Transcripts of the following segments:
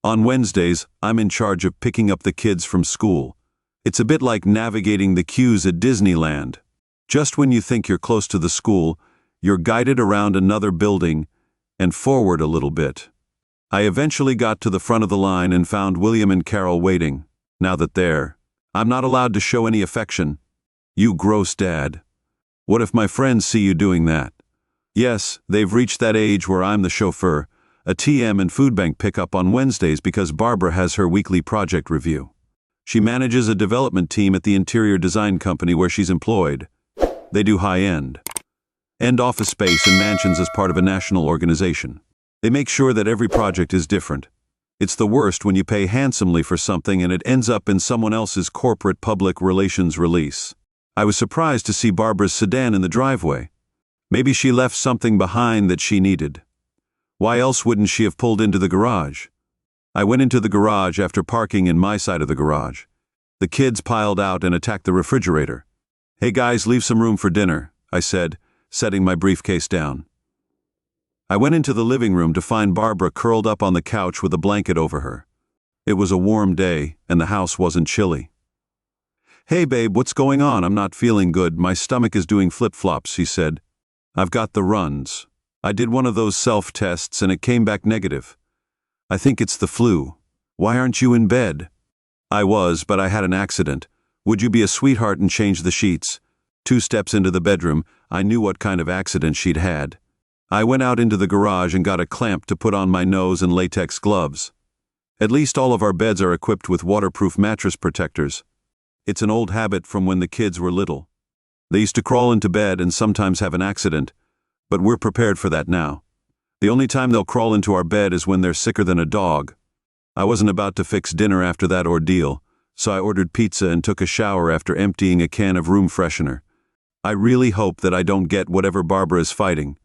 On Wednesdays, I'm in charge of picking up the kids from school. It's a bit like navigating the queues at Disneyland. Just when you think you're close to the school, you're guided around another building and forward a little bit. I eventually got to the front of the line and found William and Carol waiting. Now that I'm not allowed to show any affection. You gross dad. What if my friends see you doing that? Yes, they've reached that age where I'm the chauffeur, a TM and food bank pickup on Wednesdays because Barbara has her weekly project review. She manages a development team at the interior design company where she's employed. They do high-end office space and mansions as part of a national organization. They make sure that every project is different. It's the worst when you pay handsomely for something and it ends up in someone else's corporate public relations release. I was surprised to see Barbara's sedan in the driveway. Maybe she left something behind that she needed. Why else wouldn't she have pulled into the garage? I went into the garage after parking in my side of the garage. The kids piled out and attacked the refrigerator. "Hey guys, leave some room for dinner," I said, setting my briefcase down. I went into the living room to find Barbara curled up on the couch with a blanket over her. It was a warm day, and the house wasn't chilly. "Hey babe, what's going on? I'm not feeling good. My stomach is doing flip-flops," she said. "I've got the runs. I did one of those self-tests and it came back negative. I think it's the flu. Why aren't you in bed?" I was, but I had an accident. Would you be a sweetheart and change the sheets? 2 steps into the bedroom, I knew what kind of accident she'd had. I went out into the garage and got a clamp to put on my nose and latex gloves. At least all of our beds are equipped with waterproof mattress protectors. It's an old habit from when the kids were little. They used to crawl into bed and sometimes have an accident, but we're prepared for that now. The only time they'll crawl into our bed is when they're sicker than a dog. I wasn't about to fix dinner after that ordeal, so I ordered pizza and took a shower after emptying a can of room freshener. I really hope that I don't get whatever Barbara is fighting.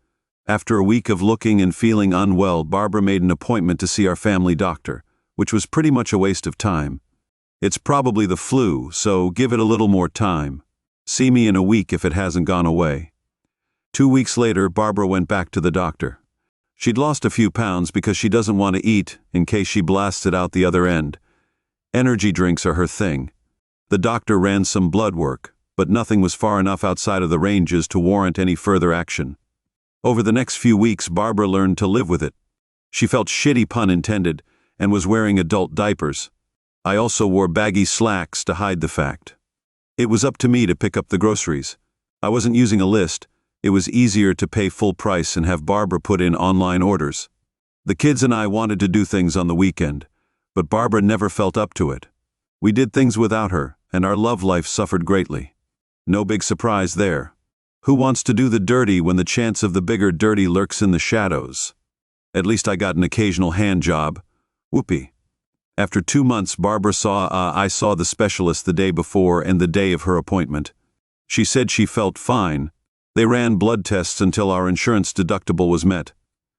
After a week of looking and feeling unwell, Barbara made an appointment to see our family doctor, which was pretty much a waste of time. It's probably the flu, so give it a little more time. See me in a week if it hasn't gone away. 2 weeks later, Barbara went back to the doctor. She'd lost a few pounds because she doesn't want to eat in case she blasts it out the other end. Energy drinks are her thing. The doctor ran some blood work, but nothing was far enough outside of the ranges to warrant any further action. Over the next few weeks, Barbara learned to live with it. She felt shitty, pun intended, and was wearing adult diapers. I also wore baggy slacks to hide the fact. It was up to me to pick up the groceries. I wasn't using a list. It was easier to pay full price and have Barbara put in online orders. The kids and I wanted to do things on the weekend, but Barbara never felt up to it. We did things without her, and our love life suffered greatly. No big surprise there. Who wants to do the dirty when the chance of the bigger dirty lurks in the shadows? At least I got an occasional hand job. Whoopee. After 2 months, Barbara I saw the specialist the day before and the day of her appointment. She said she felt fine. They ran blood tests until our insurance deductible was met.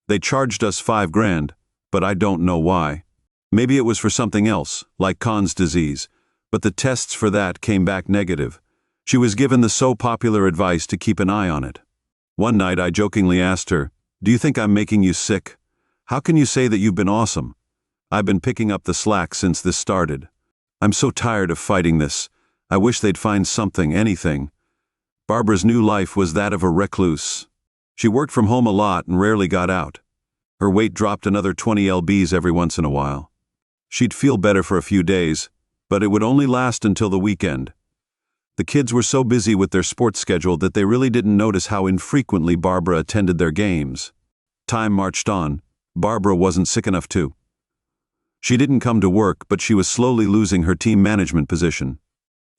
They charged us $5,000, but I don't know why. Maybe it was for something else, like Conn's disease, but the tests for that came back negative. She was given the so popular advice to keep an eye on it. One night I jokingly asked her, "Do you think I'm making you sick? How can you say that you've been awesome? I've been picking up the slack since this started. I'm so tired of fighting this. I wish they'd find something, anything." Barbara's new life was that of a recluse. She worked from home a lot and rarely got out. Her weight dropped another 20 lbs every once in a while. She'd feel better for a few days, but it would only last until the weekend. The kids were so busy with their sports schedule that they really didn't notice how infrequently Barbara attended their games. Time marched on. Barbara wasn't sick enough to. She didn't come to work, but she was slowly losing her team management position.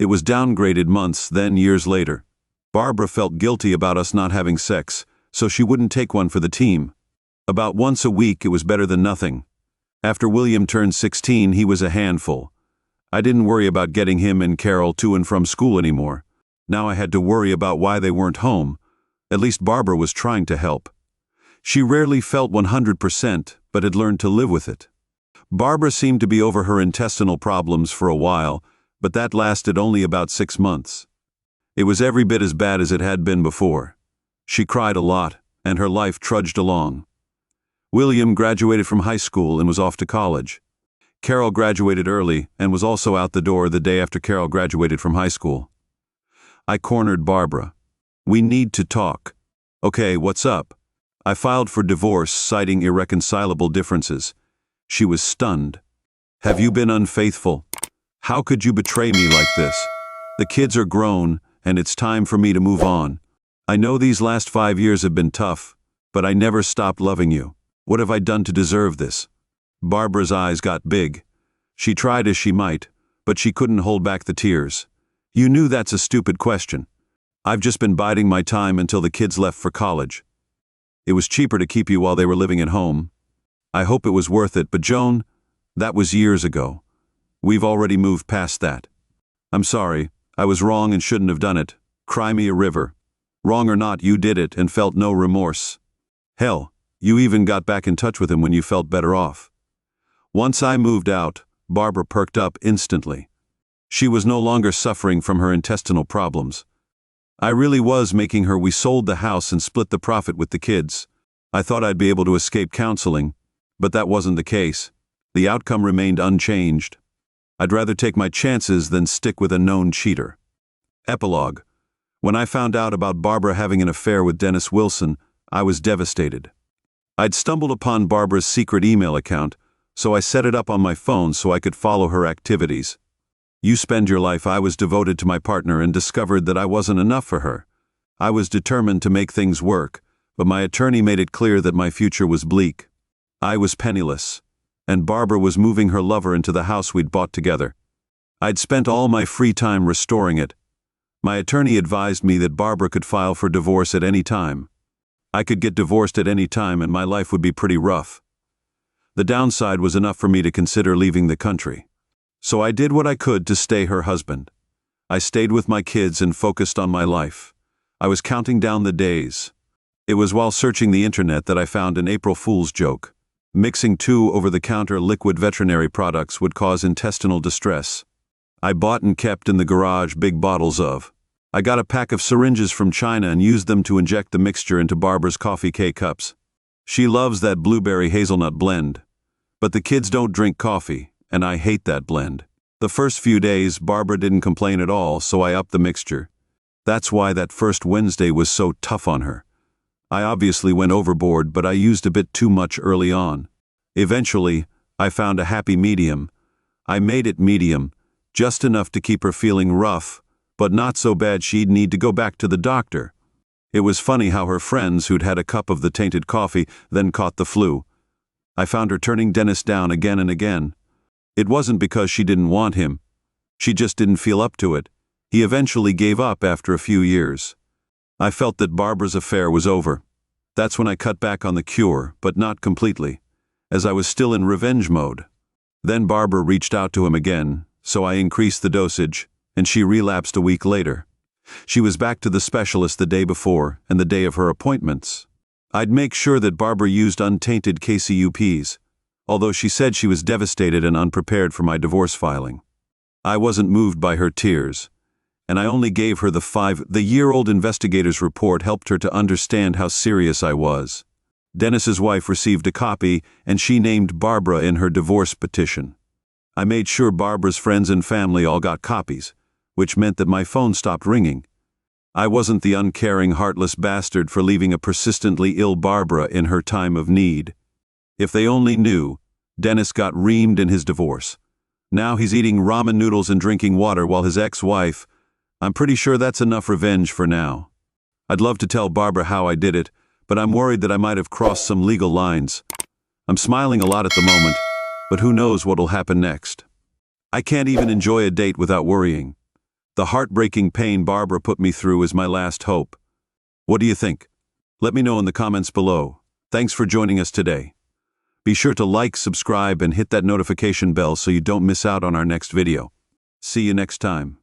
It was downgraded months, then years later. Barbara felt guilty about us not having sex, so she wouldn't take one for the team. About once a week, it was better than nothing. After William turned 16, he was a handful. I didn't worry about getting him and Carol to and from school anymore. Now I had to worry about why they weren't home. At least Barbara was trying to help. She rarely felt 100%, but had learned to live with it. Barbara seemed to be over her intestinal problems for a while, but that lasted only about 6 months. It was every bit as bad as it had been before. She cried a lot, and her life trudged along. William graduated from high school and was off to college. Carol graduated early and was also out the door the day after Carol graduated from high school. I cornered Barbara. We need to talk. Okay, what's up? I filed for divorce, citing irreconcilable differences. She was stunned. Have you been unfaithful? How could you betray me like this? The kids are grown, and it's time for me to move on. I know these last 5 years have been tough, but I never stopped loving you. What have I done to deserve this? Barbara's eyes got big. She tried as she might, but she couldn't hold back the tears. You knew that's a stupid question. I've just been biding my time until the kids left for college. It was cheaper to keep you while they were living at home. I hope it was worth it, but Joan, that was years ago. We've already moved past that. I'm sorry, I was wrong and shouldn't have done it. Cry me a river. Wrong or not, you did it and felt no remorse. Hell, you even got back in touch with him when you felt better off. Once I moved out, Barbara perked up instantly. She was no longer suffering from her intestinal problems. I really was making her. We sold the house and split the profit with the kids. I thought I'd be able to escape counseling, but that wasn't the case. The outcome remained unchanged. I'd rather take my chances than stick with a known cheater. Epilogue. When I found out about Barbara having an affair with Dennis Wilson, I was devastated. I'd stumbled upon Barbara's secret email account, so I set it up on my phone so I could follow her activities. You spend your life. I was devoted to my partner and discovered that I wasn't enough for her. I was determined to make things work, but my attorney made it clear that my future was bleak. I was penniless, and Barbara was moving her lover into the house we'd bought together. I'd spent all my free time restoring it. My attorney advised me that Barbara could file for divorce at any time. I could get divorced at any time and my life would be pretty rough. The downside was enough for me to consider leaving the country. So I did what I could to stay her husband. I stayed with my kids and focused on my life. I was counting down the days. It was while searching the internet that I found an April Fool's joke. Mixing 2 over-the-counter liquid veterinary products would cause intestinal distress. I bought and kept in the garage big bottles of. I got a pack of syringes from China and used them to inject the mixture into Barbara's coffee K-cups. She loves that blueberry hazelnut blend. But the kids don't drink coffee, and I hate that blend. The first few days, Barbara didn't complain at all, so I upped the mixture. That's why that first Wednesday was so tough on her. I obviously went overboard, but I used a bit too much early on. Eventually, I found a happy medium. I made it medium, just enough to keep her feeling rough, but not so bad she'd need to go back to the doctor. It was funny how her friends who'd had a cup of the tainted coffee then caught the flu. I found her turning Dennis down again and again. It wasn't because she didn't want him. She just didn't feel up to it. He eventually gave up after a few years. I felt that Barbara's affair was over. That's when I cut back on the cure, but not completely, as I was still in revenge mode. Then Barbara reached out to him again, so I increased the dosage, and she relapsed a week later. She was back to the specialist the day before and the day of her appointments. I'd make sure that Barbara used untainted KCUPs, although she said she was devastated and unprepared for my divorce filing. I wasn't moved by her tears, and I only gave her the year-old investigator's report helped her to understand how serious I was. Dennis's wife received a copy, and she named Barbara in her divorce petition. I made sure Barbara's friends and family all got copies, which meant that my phone stopped ringing. I wasn't the uncaring, heartless bastard for leaving a persistently ill Barbara in her time of need. If they only knew, Dennis got reamed in his divorce. Now he's eating ramen noodles and drinking water while his ex-wife. I'm pretty sure that's enough revenge for now. I'd love to tell Barbara how I did it, but I'm worried that I might have crossed some legal lines. I'm smiling a lot at the moment, but who knows what'll happen next. I can't even enjoy a date without worrying. The heartbreaking pain Barbara put me through is my last hope. What do you think? Let me know in the comments below. Thanks for joining us today. Be sure to like, subscribe, and hit that notification bell so you don't miss out on our next video. See you next time.